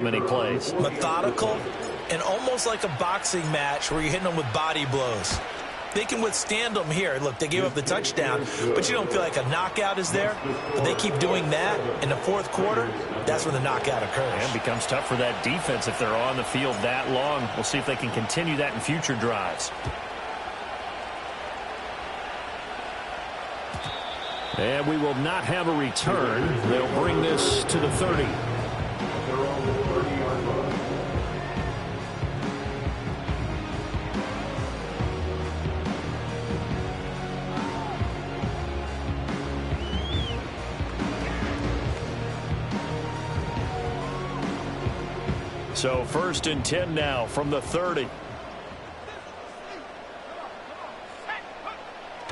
many plays. Methodical and almost like a boxing match where you're hitting them with body blows. They can withstand them here. Look, they gave up the touchdown, but you don't feel like a knockout is there. But they keep doing that in the fourth quarter. That's when the knockout occurs. And it becomes tough for that defense if they're on the field that long. We'll see if they can continue that in future drives. And we will not have a return. They'll bring this to the 30. So 1st and 10 now from the 30.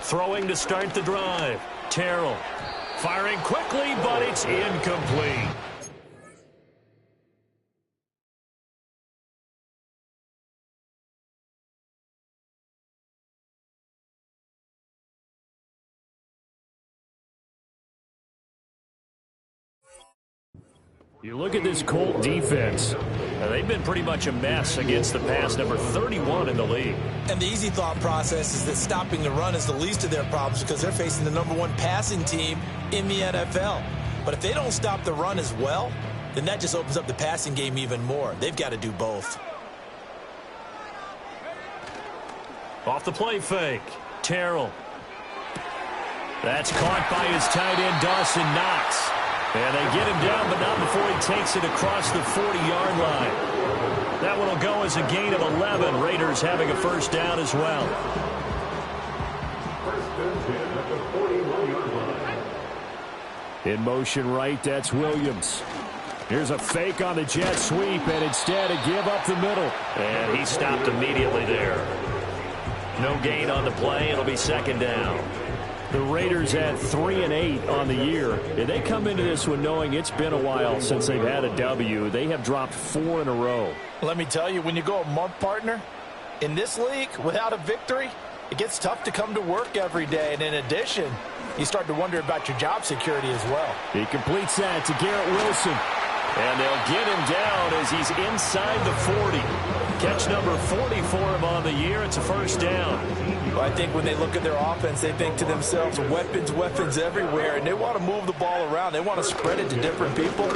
Throwing to start the drive. Terrell firing quickly, but it's incomplete. You look at this Colt defense. They've been pretty much a mess against the pass, number 31 in the league. And the easy thought process is that stopping the run is the least of their problems because they're facing the #1 passing team in the NFL. But if they don't stop the run as well, then that just opens up the passing game even more. They've got to do both. Off the play fake. Terrell. That's caught by his tight end, Dawson Knox. And they get him down, but not before he takes it across the 40-yard line. That one will go as a gain of 11. Raiders having a first down as well. In motion right, that's Williams. Here's a fake on the jet sweep, and instead a give up the middle. And he stopped immediately there. No gain on the play. It'll be second down. The Raiders at 3 and 8 on the year. And they come into this one knowing it's been a while since they've had a W. They have dropped 4 in a row. Let me tell you, when you go a month, partner, in this league, without a victory, it gets tough to come to work every day. And in addition, you start to wonder about your job security as well. He completes that to Garrett Wilson. And they'll get him down as he's inside the 40. Catch number 40 for him on the year. It's a first down. Well, I think when they look at their offense, they think to themselves, weapons everywhere, and they want to move the ball around. They want to spread it to different people.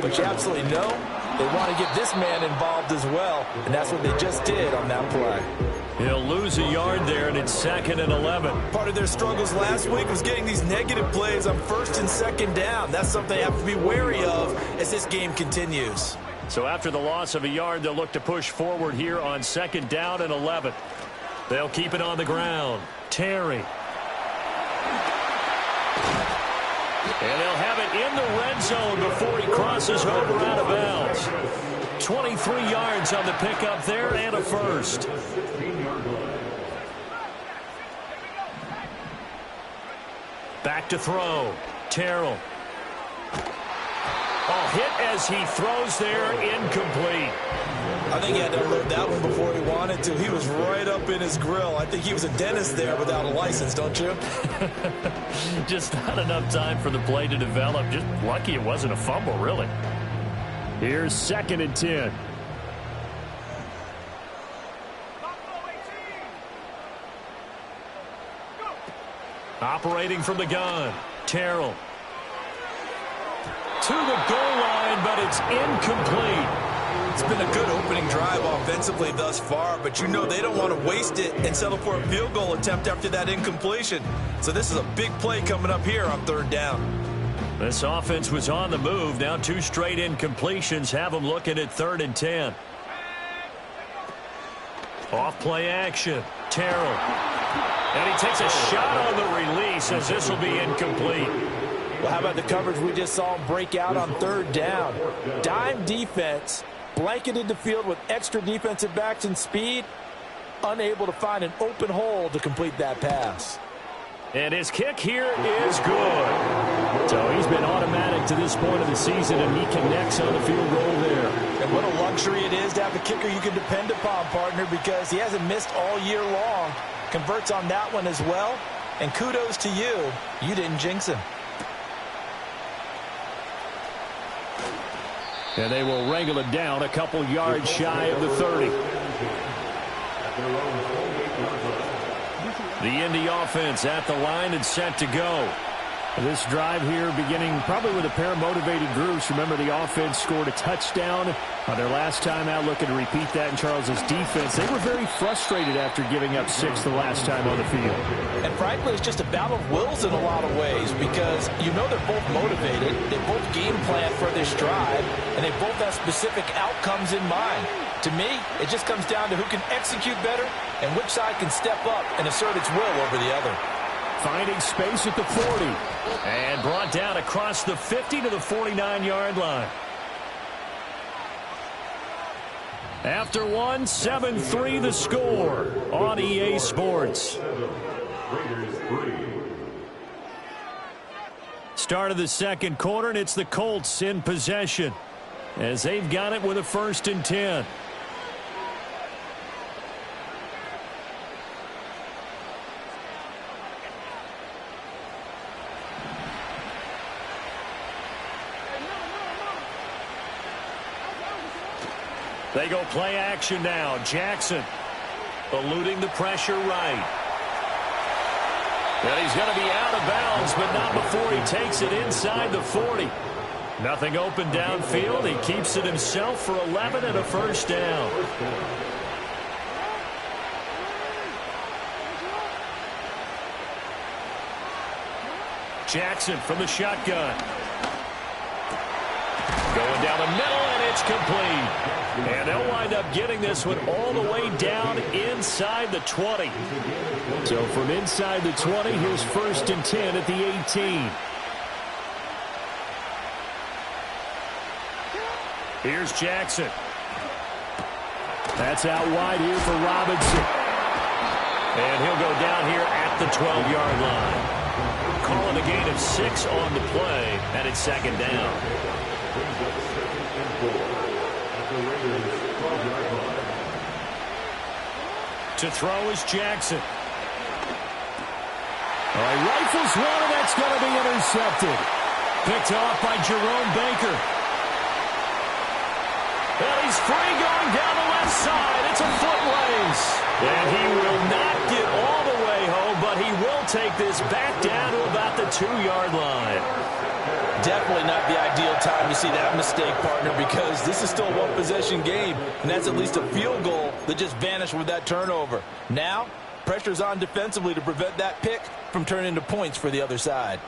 But you absolutely know they want to get this man involved as well, and that's what they just did on that play. He'll lose a yard there, and it's 2nd and 11. Part of their struggles last week was getting these negative plays on 1st and 2nd down. That's something they have to be wary of as this game continues. So after the loss of a yard, they'll look to push forward here on 2nd down and 11. They'll keep it on the ground. Terry. And they'll have it in the red zone before he crosses over out of bounds. 23 yards on the pickup there and a first. Back to throw. Terrell. Oh, hit as he throws there, incomplete. I think he had to unload that one before he wanted to. He was right up in his grill. I think he was a dentist there without a license, don't you? Just not enough time for the play to develop. Just lucky it wasn't a fumble, really. Here's 2nd and 10. Operating from the gun. Terrell. To the goal line, but it's incomplete. It's been a good opening drive offensively thus far, but you know they don't want to waste it and settle for a field goal attempt after that incompletion. So this is a big play coming up here on 3rd down. This offense was on the move. Now 2 straight incompletions have them looking at 3rd and 10. Off play action. Terrell. And he takes a shot on the release as this will be incomplete. Well, how about the coverage we just saw him break out on 3rd down? Dime defense, blanketed the field with extra defensive backs and speed, unable to find an open hole to complete that pass. And his kick here is good. So he's been automatic to this point of the season, and he connects on the field goal there. And what a luxury it is to have a kicker you can depend upon, partner, because he hasn't missed all year long. Converts on that one as well. And kudos to you. You didn't jinx him. And they will wrangle it down a couple yards shy of the 30. The Indy offense at the line and set to go. This drive here beginning probably with a pair of motivated groups. Remember, the offense scored a touchdown on their last time out, looking to repeat that in Charles's defense. They were very frustrated after giving up 6 the last time on the field. And frankly, it's just a battle of wills in a lot of ways because you know they're both motivated. They both game plan for this drive, and they both have specific outcomes in mind. To me, it just comes down to who can execute better and which side can step up and assert its will over the other. Finding space at the 40. And brought down across the 50 to the 49-yard line. After one, 7-3 the score on EA Sports. Start of the second quarter, and it's the Colts in possession as they've got it with a 1st and 10. They go play action now. Jackson eluding the pressure right. And he's going to be out of bounds, but not before he takes it inside the 40. Nothing open downfield. He keeps it himself for 11 and a 1st down. Jackson from the shotgun. Going down the middle, and it's complete. And they'll wind up getting this one all the way down inside the 20. So from inside the 20, here's 1st and 10 at the 18. Here's Jackson. That's out wide here for Robinson. And he'll go down here at the 12-yard line. Calling a gain of 6 on the play, and it's 2nd down. To throw is Jackson. All right, rifles one, and that's going to be intercepted. Picked off by Jerome Baker. And he's free going down the left side. It's a foot race. And he will not get all the way home, but he will take this back down to about the 2-yard line. Definitely not the ideal time to see that mistake, partner, because this is still a one-possession game, and that's at least a field goal that just vanished with that turnover. Now, pressure's on defensively to prevent that pick from turning into points for the other side.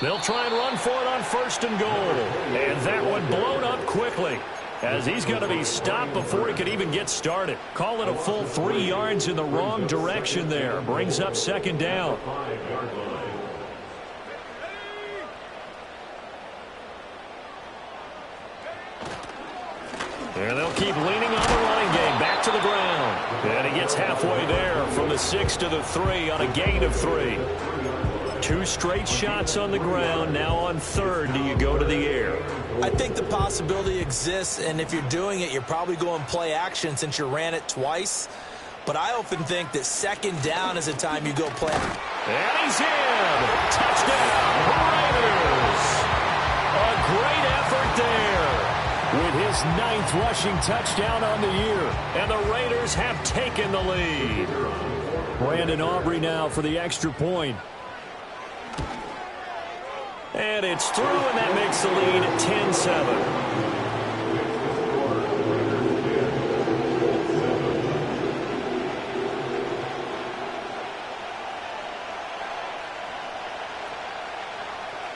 They'll try and run for it on 1st and goal. And that one blown up quickly, as he's going to be stopped before he could even get started. Call it a full 3 yards in the wrong direction there. Brings up 2nd down. And they'll keep leaning on the running game. Back to the ground. And he gets halfway there from the 6 to the 3 on a gain of 3. 2 straight shots on the ground. Now on 3rd, do you go to the air? I think the possibility exists, and if you're doing it, you're probably going play action since you ran it twice. But I often think that 2nd down is the time you go play. And he's in. Touchdown, Raiders. A great effort there with his 9th rushing touchdown on the year. And the Raiders have taken the lead. Brandon Aubrey now for the extra point. And it's through, and that makes the lead 10-7.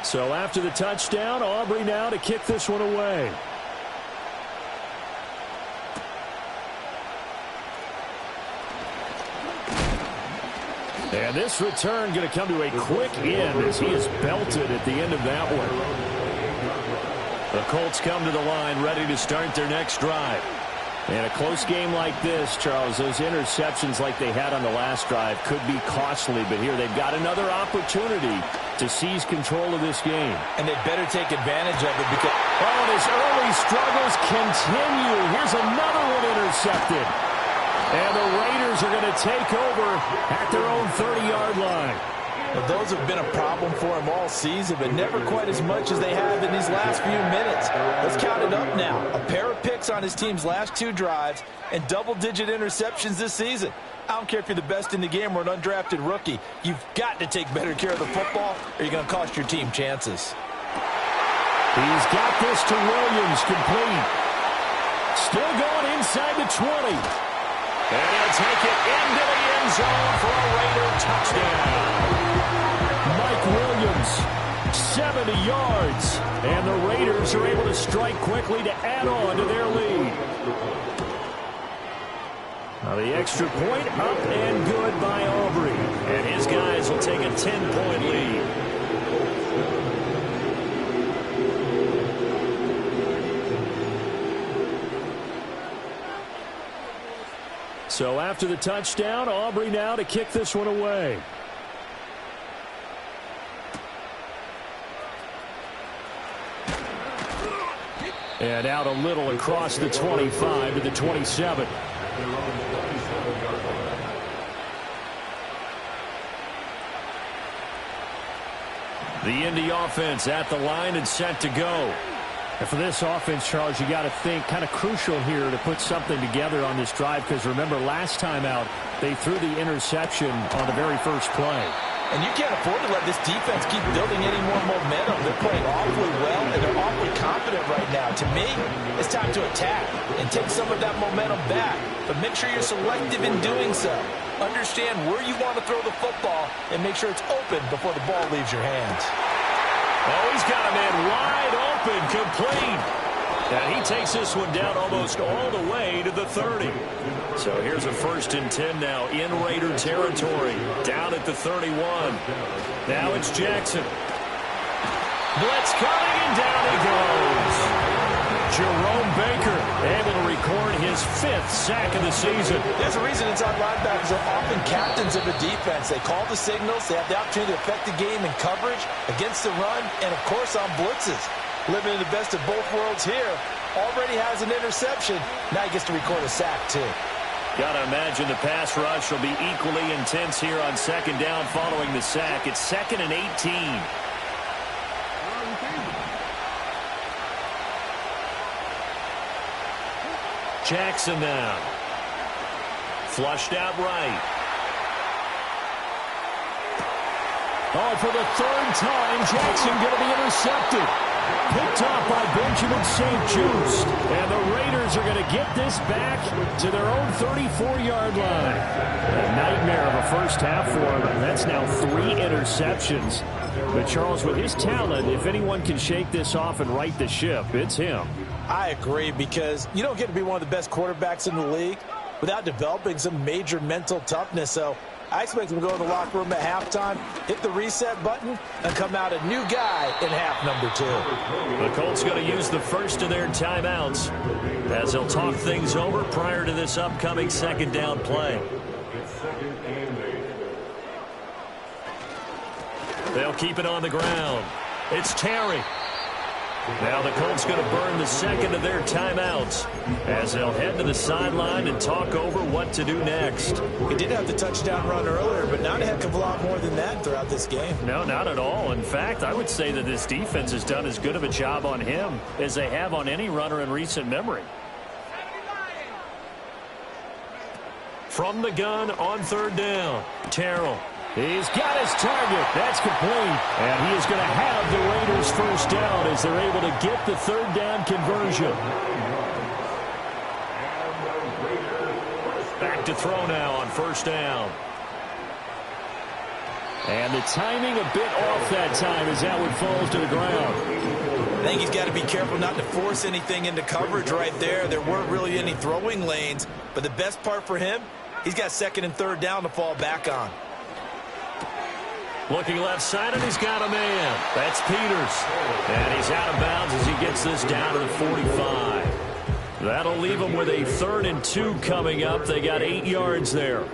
So after the touchdown, Aubrey now to kick this one away. And this return going to come to a quick end as he is belted at the end of that one. The Colts come to the line ready to start their next drive. In a close game like this, Charles, those interceptions like they had on the last drive could be costly. But here they've got another opportunity to seize control of this game. And they better take advantage of it because... Oh, his early struggles continue. Here's another one intercepted. And the Raiders are going to take over at their own 30-yard line. Well, those have been a problem for him all season, but never quite as much as they have in these last few minutes. Let's count it up now. A pair of picks on his team's last 2 drives and double-digit interceptions this season. I don't care if you're the best in the game or an undrafted rookie. You've got to take better care of the football or you're going to cost your team chances. He's got this to Williams, complete. Still going inside the 20. And he'll take it into the end zone for a Raider touchdown. Mike Williams, 70 yards. And the Raiders are able to strike quickly to add on to their lead. Now the extra point up and good by Aubrey. And his guys will take a 10-point lead. So after the touchdown, Aubrey now to kick this one away. And out a little across the 25 to the 27. The Indy offense at the line and set to go. And for this offense, Charles, you got to think kind of crucial here to put something together on this drive, because remember last time out they threw the interception on the very first play. And you can't afford to let this defense keep building any more momentum. They're playing awfully well, and they're awfully confident right now. To me, it's time to attack and take some of that momentum back. But make sure you're selective in doing so. Understand where you want to throw the football and make sure it's open before the ball leaves your hands. Oh, he's got a man wide open, complete. And he takes this one down almost all the way to the 30. So here's a 1st and 10 now in Raider territory. Down at the 31. Now it's Jackson. Blitz coming, and down he goes. Jerome Baker able to record his 5th sack of the season. There's a reason inside linebackers are often captains of a defense. They call the signals. They have the opportunity to affect the game in coverage, against the run, and, of course, on blitzes. Living in the best of both worlds here. Already has an interception. Now he gets to record a sack, too. Got to imagine the pass rush will be equally intense here on 2nd down following the sack. It's 2nd and 18. Jackson now. Flushed out right. Oh, for the 3rd time, Jackson going to be intercepted. Picked off by Benjamin St-Juste. And the Raiders are going to get this back to their own 34-yard line. A nightmare of a first half for him. That's now 3 interceptions. But Charles, with his talent, if anyone can shake this off and right the ship, it's him. I agree, because you don't get to be one of the best quarterbacks in the league without developing some major mental toughness. So I expect him to go in the locker room at halftime, hit the reset button, and come out a new guy in half number 2. The Colts going to use the first of their timeouts as they'll talk things over prior to this upcoming 2nd down play. They'll keep it on the ground. It's Terry. Now the Colts going to burn the 2nd of their timeouts as they'll head to the sideline and talk over what to do next. He did have the touchdown run earlier, but not a heck of a lot more than that throughout this game. No, not at all. In fact, I would say that this defense has done as good of a job on him as they have on any runner in recent memory. From the gun on 3rd down, Terrell. He's got his target. That's complete. And he is going to have the Raiders' 1st down as they're able to get the 3rd down conversion. Back to throw now on 1st down. And the timing a bit off that time as that one falls to the ground. I think he's got to be careful not to force anything into coverage right there. There weren't really any throwing lanes. But the best part for him, he's got 2nd and 3rd down to fall back on. Looking left side, and he's got a man. That's Peters. And he's out of bounds as he gets this down to the 45. That'll leave him with a 3rd and 2 coming up. They got 8 yards there.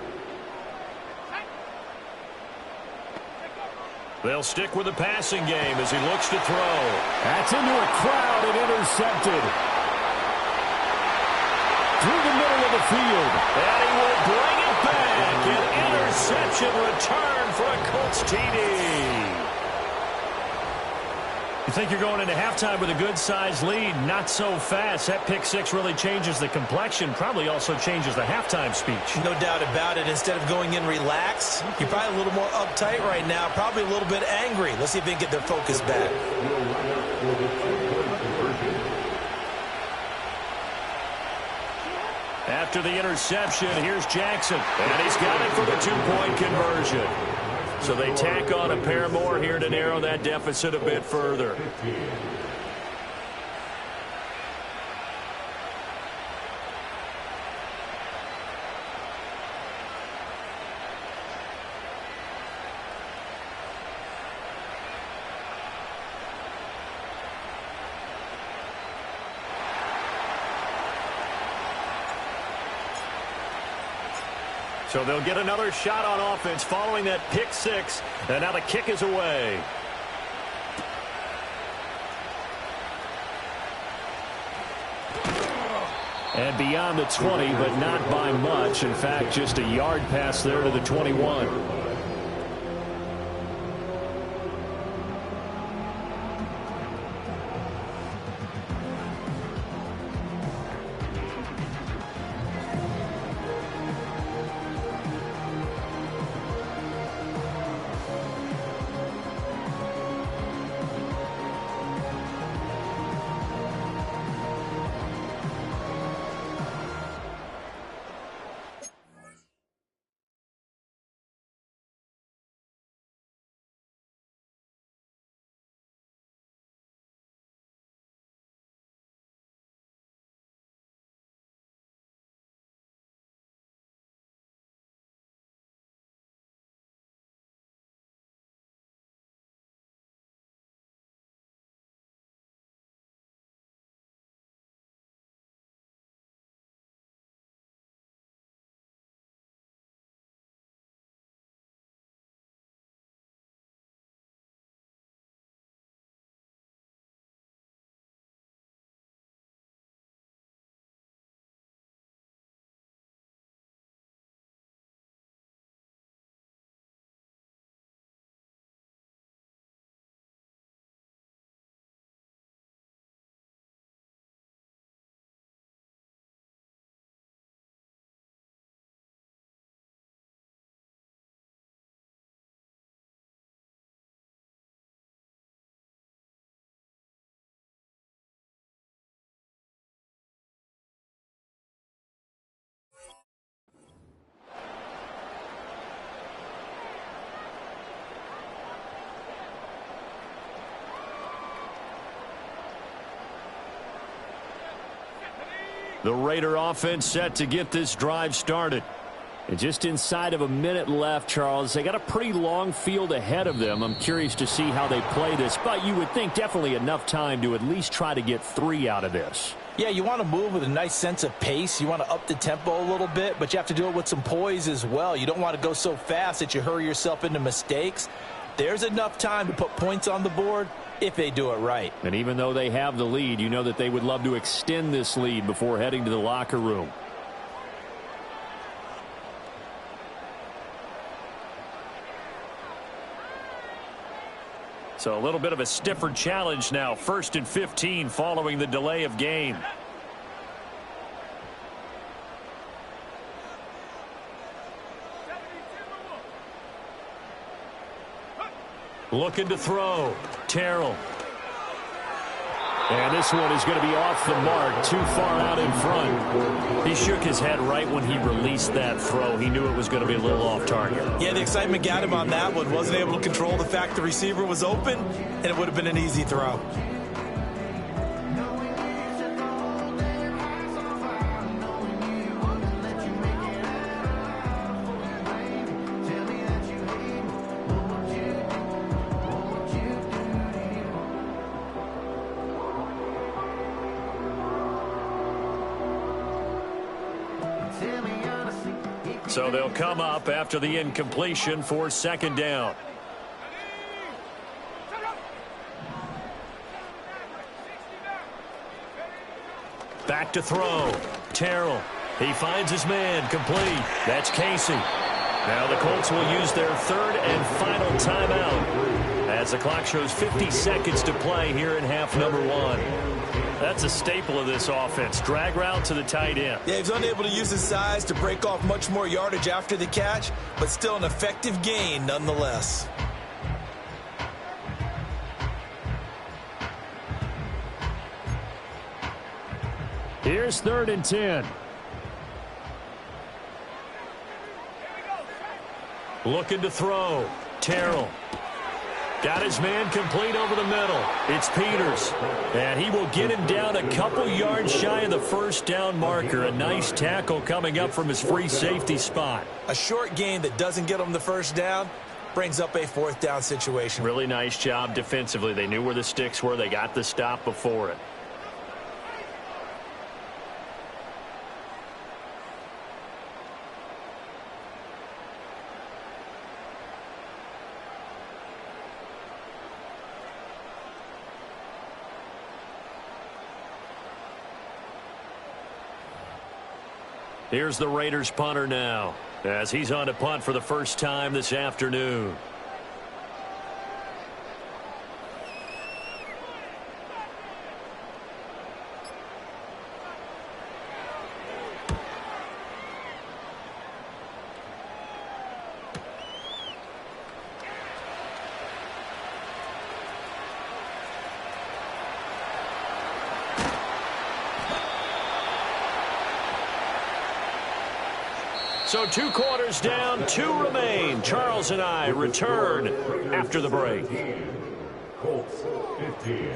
They'll stick with the passing game as he looks to throw. That's into a crowd and intercepted. Through the middle of the the field. And he will bring it back. An interception return for a Colts TD. You think you're going into halftime with a good-sized lead. Not so fast. That pick six really changes the complexion. Probably also changes the halftime speech. No doubt about it. Instead of going in relaxed, you're probably a little more uptight right now. Probably a little bit angry. Let's see if they can get their focus back. After the interception, here's Jackson. And he's got it for the two-point conversion. So they tack on a pair more here to narrow that deficit a bit further. So they'll get another shot on offense following that pick six. And now the kick is away. And beyond the 20, but not by much. In fact, just a yard pass there to the 21. The Raider offense set to get this drive started. And just inside of a minute left, Charles. They got a pretty long field ahead of them. I'm curious to see how they play this, but you would think definitely enough time to at least try to get 3 out of this. Yeah, you want to move with a nice sense of pace. You want to up the tempo a little bit, but you have to do it with some poise as well. You don't want to go so fast that you hurry yourself into mistakes. There's enough time to put points on the board if they do it right. And even though they have the lead, you know that they would love to extend this lead before heading to the locker room. So a little bit of a stiffer challenge now. 1st and 15 following the delay of game. Looking to throw. Terrell. And this one is going to be off the mark, too far out in front. He shook his head right when he released that throw. He knew it was going to be a little off target. Yeah, the excitement got him on that one. Wasn't able to control the fact the receiver was open, and it would have been an easy throw. So they'll come up after the incompletion for 2nd down. Back to throw. Terrell. He finds his man, complete. That's Casey. Now the Colts will use their third and final timeout as the clock shows 50 seconds to play here in half number one. That's a staple of this offense. Drag route to the tight end. Yeah, he's unable to use his size to break off much more yardage after the catch, but still an effective gain nonetheless. Here's 3rd and 10. Looking to throw. Terrell. Got his man complete over the middle. It's Peters. And he will get him down a couple yards shy of the first down marker. A nice tackle coming up from his free safety spot. A short gain that doesn't get him the first down brings up a 4th down situation. Really nice job defensively. They knew where the sticks were. They got the stop before it. Here's the Raiders punter now as he's on to punt for the first time this afternoon. So 2 quarters down, 2 remain. Charles and I return after the break. Colts 15.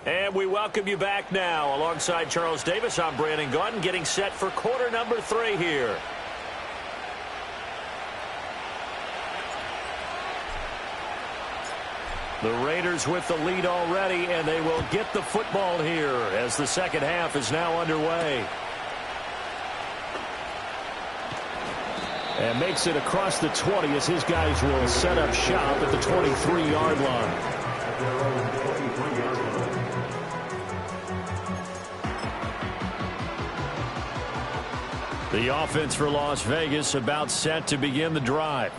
And we welcome you back now. Alongside Charles Davis, I'm Brandon Gaudin, getting set for quarter number 3 here. The Raiders with the lead already, and they will get the football here as the second half is now underway. And makes it across the 20 as his guys will set up shop at the 23-yard line. The offense for Las Vegas about set to begin the drive.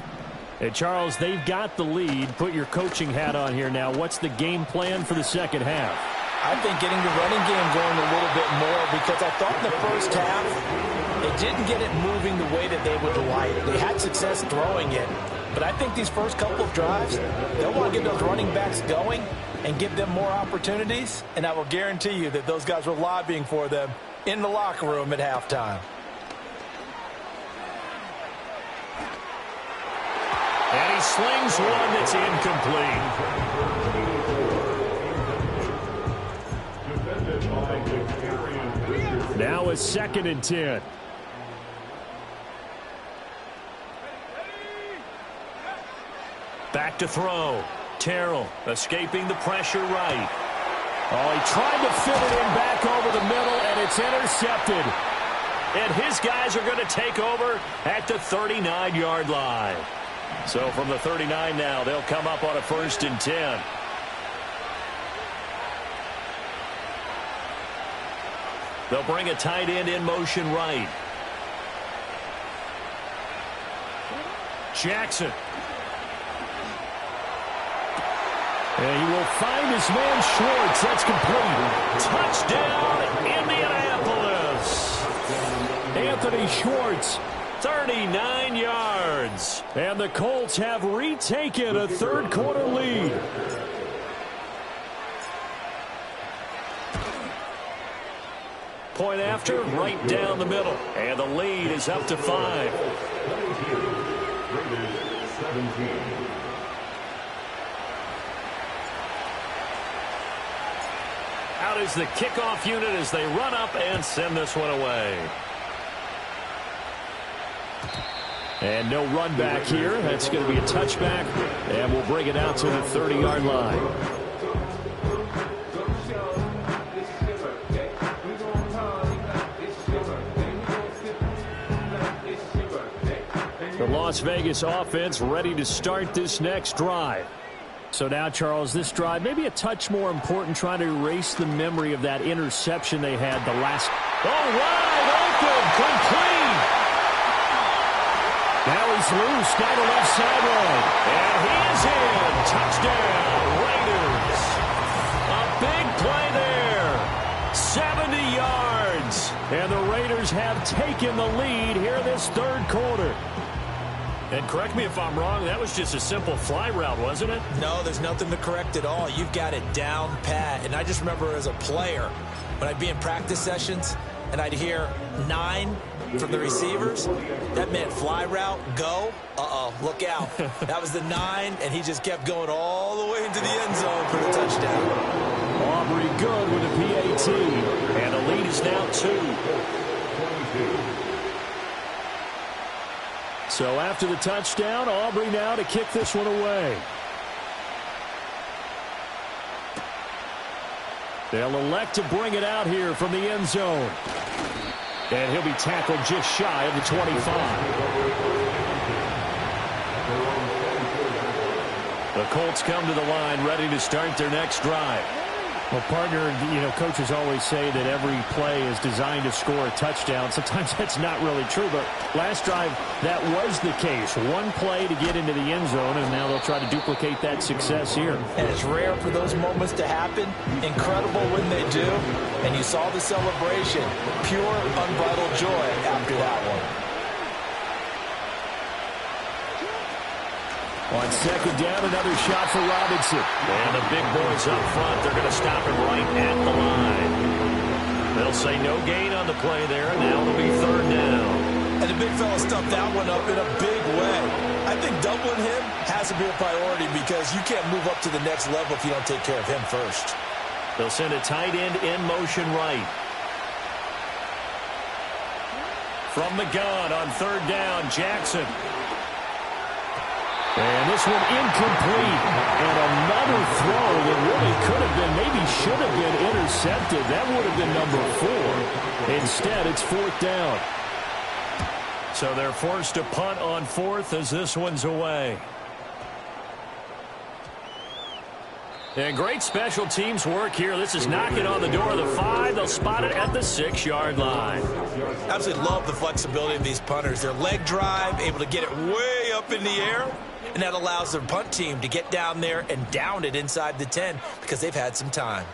Hey, Charles, they've got the lead. Put your coaching hat on here now. What's the game plan for the second half? I think getting the running game going a little bit more, because I thought in the first half they didn't get it moving the way that they would like. They had success throwing it, but I think these first couple of drives, they'll want to get those running backs going and give them more opportunities, and I will guarantee you that those guys were lobbying for them in the locker room at halftime. And he slings one that's incomplete. Now a 2nd and 10. Back to throw. Terrell escaping the pressure right. Oh, he tried to fit it in back over the middle, and it's intercepted. And his guys are going to take over at the 39-yard line. So from the 39 now, they'll come up on a 1st and 10. They'll bring a tight end in motion right. Jackson. And he will find his man Schwartz. That's complete. Touchdown, Indianapolis. Anthony Schwartz, 39 yards. And the Colts have retaken a third-quarter lead. Point after, right down the middle. And the lead is up to 5. Out is the kickoff unit as they run up and send this one away. And no run back here. That's going to be a touchback. And we'll bring it out to the 30-yard line. The Las Vegas offense ready to start this next drive. So now, Charles, this drive maybe a touch more important, trying to erase the memory of that interception they had the last. Oh, wide open, complete. Now he's loose down the left sideline. And he is in. Touchdown, Raiders. A big play there. 70 yards. And the Raiders have taken the lead here this third quarter. And correct me if I'm wrong, that was just a simple fly route, wasn't it? No, there's nothing to correct at all. You've got it down pat. And I just remember as a player, when I'd be in practice sessions and I'd hear 9 from the receivers, that meant fly route, go. Uh-oh, look out. That was the 9, and he just kept going all the way into the end zone for the touchdown. Aubrey good with the PAT. And the lead is now 2. So after the touchdown, Aubrey now to kick this one away. They'll elect to bring it out here from the end zone. And he'll be tackled just shy of the 25. The Colts come to the line ready to start their next drive. Well, partner, coaches always say that every play is designed to score a touchdown. Sometimes that's not really true, but last drive, that was the case. One play to get into the end zone, and now they'll try to duplicate that success here. And it's rare for those moments to happen. Incredible when they do. And you saw the celebration. Pure, unbridled joy after that one. On second down, another shot for Robinson. And the big boys up front, they're going to stop him right at the line. They'll say no gain on the play there. Now it'll be third down. And the big fella stuffed that one up in a big way. I think doubling him has to be a priority because you can't move up to the next level if you don't take care of him first. They'll send a tight end in motion right. From the gun on third down, Jackson. And this one incomplete. And another throw that really could have been, maybe should have been intercepted. That would have been number 4. Instead, it's fourth down. So they're forced to punt on fourth as this one's away. And great special teams work here. This is knocking on the door of the 5. They'll spot it at the 6-yard line. Absolutely love the flexibility of these punters. Their leg drive, able to get it way up in the air. And that allows their punt team to get down there and down it inside the 10 because they've had some time.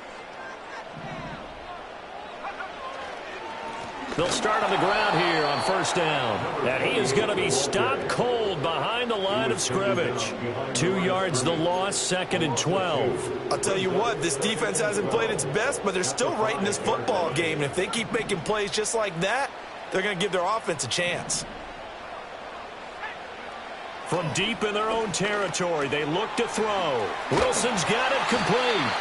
They'll start on the ground here on first down. And he is going to be stopped cold behind the line of scrimmage. 2 yards the loss, second and 12. I'll tell you what, this defense hasn't played its best, but they're still right in this football game. And if they keep making plays just like that, they're going to give their offense a chance. From deep in their own territory, they look to throw. Wilson's got it complete.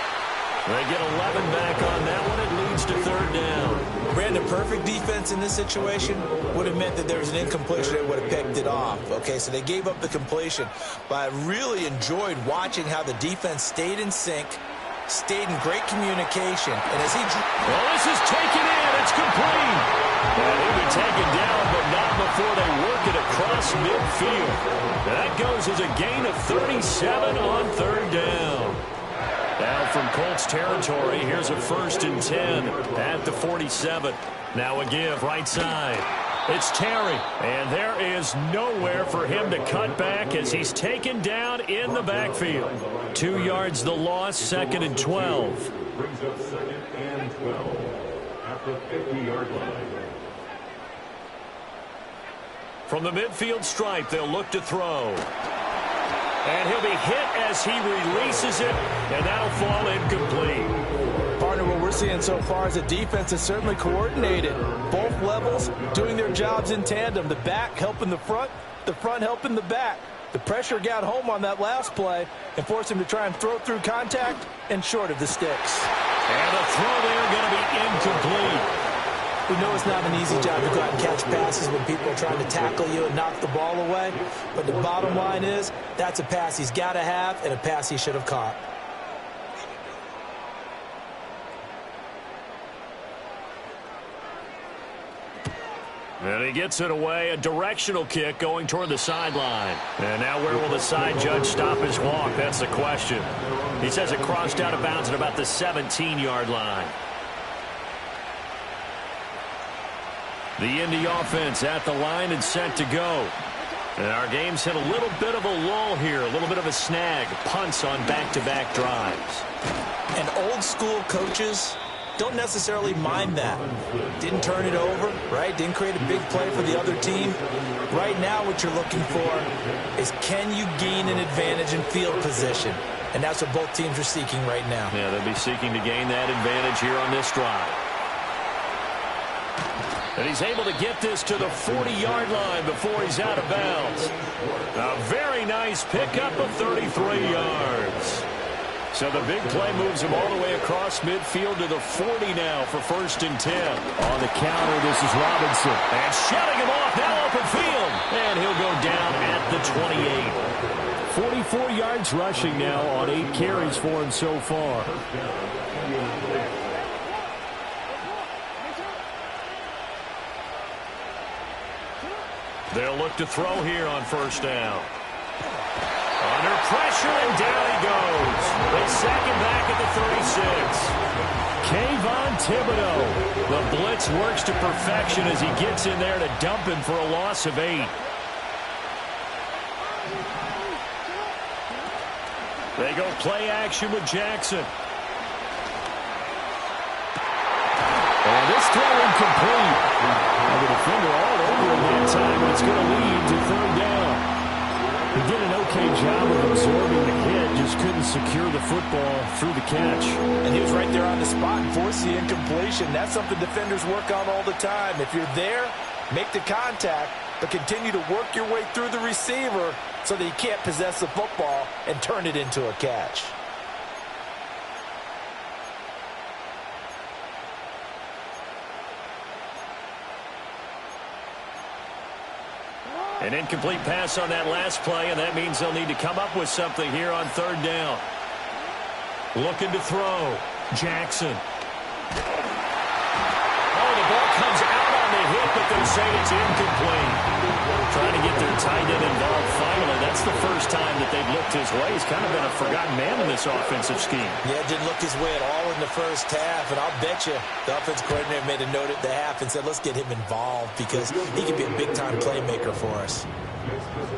They get 11 back on that one. It leads to third down. Brandon, perfect defense in this situation would have meant that there was an incompletion that would have picked it off. Okay, so they gave up the completion. But I really enjoyed watching how the defense stayed in sync, stayed in great communication. And as he... Well, this is taken in. It's complete. And he'll be taken down, but not before they work it across midfield. That goes as a gain of 37 on third down. Now from Colts territory, here's a 1st and 10 at the 47. Now a give right side. It's Terry, and there is nowhere for him to cut back as he's taken down in the backfield. 2 yards the loss, second and 12. Brings up second and 12 at the 50-yard line. From the midfield stripe, they'll look to throw. And he'll be hit as he releases it, and that'll fall incomplete. Partner, what we're seeing so far is the defense is certainly coordinated. Both levels doing their jobs in tandem. The back helping the front helping the back. The pressure got home on that last play and forced him to try and throw through contact and short of the sticks. And the throw there going to be incomplete. We know it's not an easy job to go out and catch passes when people are trying to tackle you and knock the ball away. But the bottom line is, that's a pass he's got to have and a pass he should have caught. And he gets it away, a directional kick going toward the sideline. And now where will the side judge stop his walk? That's the question. He says it crossed out of bounds at about the 17-yard line. The Indy offense at the line and set to go. And our game's hit a little bit of a lull here, a little bit of a snag. Punts on back-to-back drives. And old-school coaches don't necessarily mind that. Didn't turn it over, right? Didn't create a big play for the other team. Right now what you're looking for is, can you gain an advantage in field position? And that's what both teams are seeking right now. Yeah, they'll be seeking to gain that advantage here on this drive. And he's able to get this to the 40-yard line before he's out of bounds. A very nice pickup of 33 yards. So the big play moves him all the way across midfield to the 40 now for 1st and 10. On the counter, this is Robinson. And shutting him off, now open field. And he'll go down at the 28. 44 yards rushing now on 8 carries for him so far. They'll look to throw here on 1st down. Under pressure, and down he goes. They sack him back at the 36. Kayvon Thibodeau. The blitz works to perfection as he gets in there to dump him for a loss of 8. They go play action with Jackson. And this throw incomplete. Now the defender all over him that time, but it's going to lead to 3rd down. He did an okay job of absorbing the hit, just couldn't secure the football through the catch. And he was right there on the spot and forced the incompletion. That's something defenders work on all the time. If you're there, make the contact, but continue to work your way through the receiver so that he can't possess the football and turn it into a catch. An incomplete pass on that last play, and that means they'll need to come up with something here on 3rd down. Looking to throw. Jackson. Oh, the ball comes out on the hit, but they say it's incomplete. Trying to get their tight end involved finally. That's the first time that they've looked his way. He's kind of been a forgotten man in this offensive scheme. Yeah, didn't look his way at all in the first half, and I'll bet you the offense coordinator made a note at the half and said, let's get him involved because he can be a big-time playmaker for us.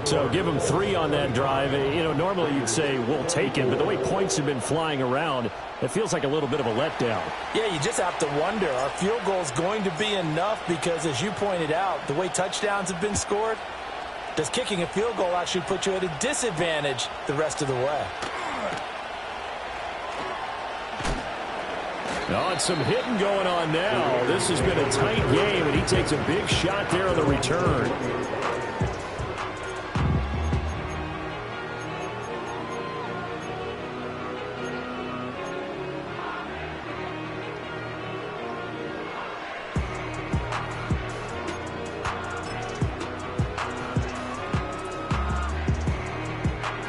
So give him 3 on that drive. You know, normally you'd say we'll take it, but the way points have been flying around, it feels like a little bit of a letdown. Yeah, you just have to wonder, are field goals going to be enough? Because as you pointed out, the way touchdowns have been scored, does kicking a field goal actually put you at a disadvantage the rest of the way? Oh, and some hitting going on now. This has been a tight game, and he takes a big shot there on the return.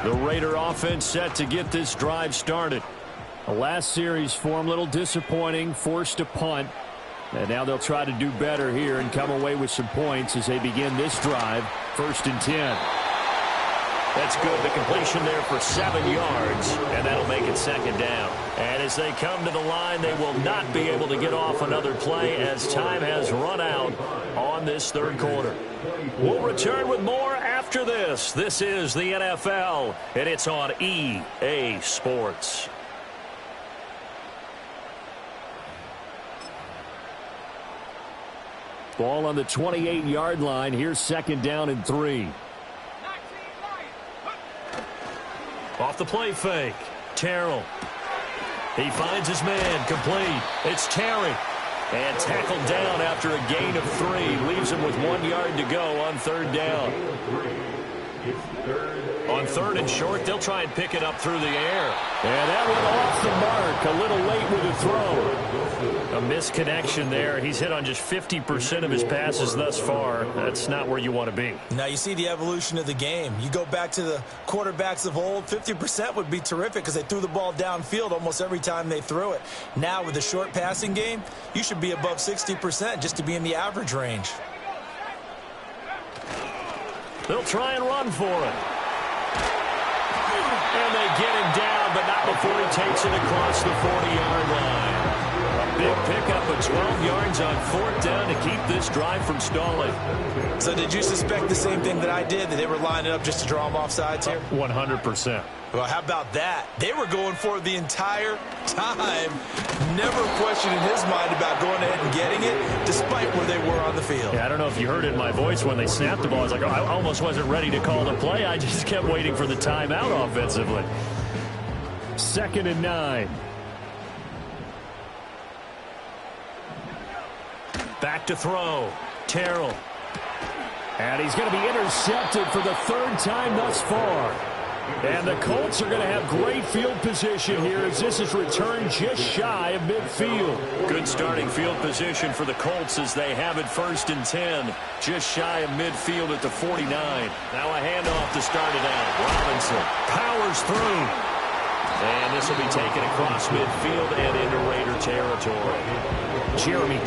The Raider offense set to get this drive started. The last series for them, a little disappointing, forced a punt. And now they'll try to do better here and come away with some points as they begin this drive. 1st and 10. That's good. The completion there for 7 yards, and that'll make it 2nd down. And as they come to the line, they will not be able to get off another play as time has run out on this 3rd quarter. We'll return with more after this. This is the NFL, and it's on EA Sports. Ball on the 28-yard line. Here's 2nd down and 3. Off the play fake. Terrell. He finds his man. Complete. It's Terry. And tackled down after a gain of 3. Leaves him with 1 yard to go on 3rd down. On 3rd and short, they'll try and pick it up through the air. And that went off the mark. A little late with the throw. A misconnection there. He's hit on just 50% of his passes thus far. That's not where you want to be. Now you see the evolution of the game. You go back to the quarterbacks of old, 50% would be terrific because they threw the ball downfield almost every time they threw it. Now with the short passing game, you should be above 60% just to be in the average range. They'll try and run for it. And they get him down, but not before he takes it across the 40-yard line. A big pickup of 12 yards on 4th down to keep this drive from stalling. So did you suspect the same thing that I did, that they were lining up just to draw them off sides here? 100%. Well, how about that? They were going for it the entire time. Never questioning his mind about going ahead and getting it, despite where they were on the field. Yeah, I don't know if you heard it in my voice when they snapped the ball. I was like, oh, I almost wasn't ready to call the play. I just kept waiting for the timeout offensively. 2nd and 9. Back to throw. Terrell. And he's going to be intercepted for the 3rd time thus far. And the Colts are going to have great field position here as this is returned just shy of midfield. Good starting field position for the Colts as they have it 1st and 10. Just shy of midfield at the 49. Now a handoff to start it out. Robinson powers through. And this will be taken across midfield and into Raider territory. Jeremy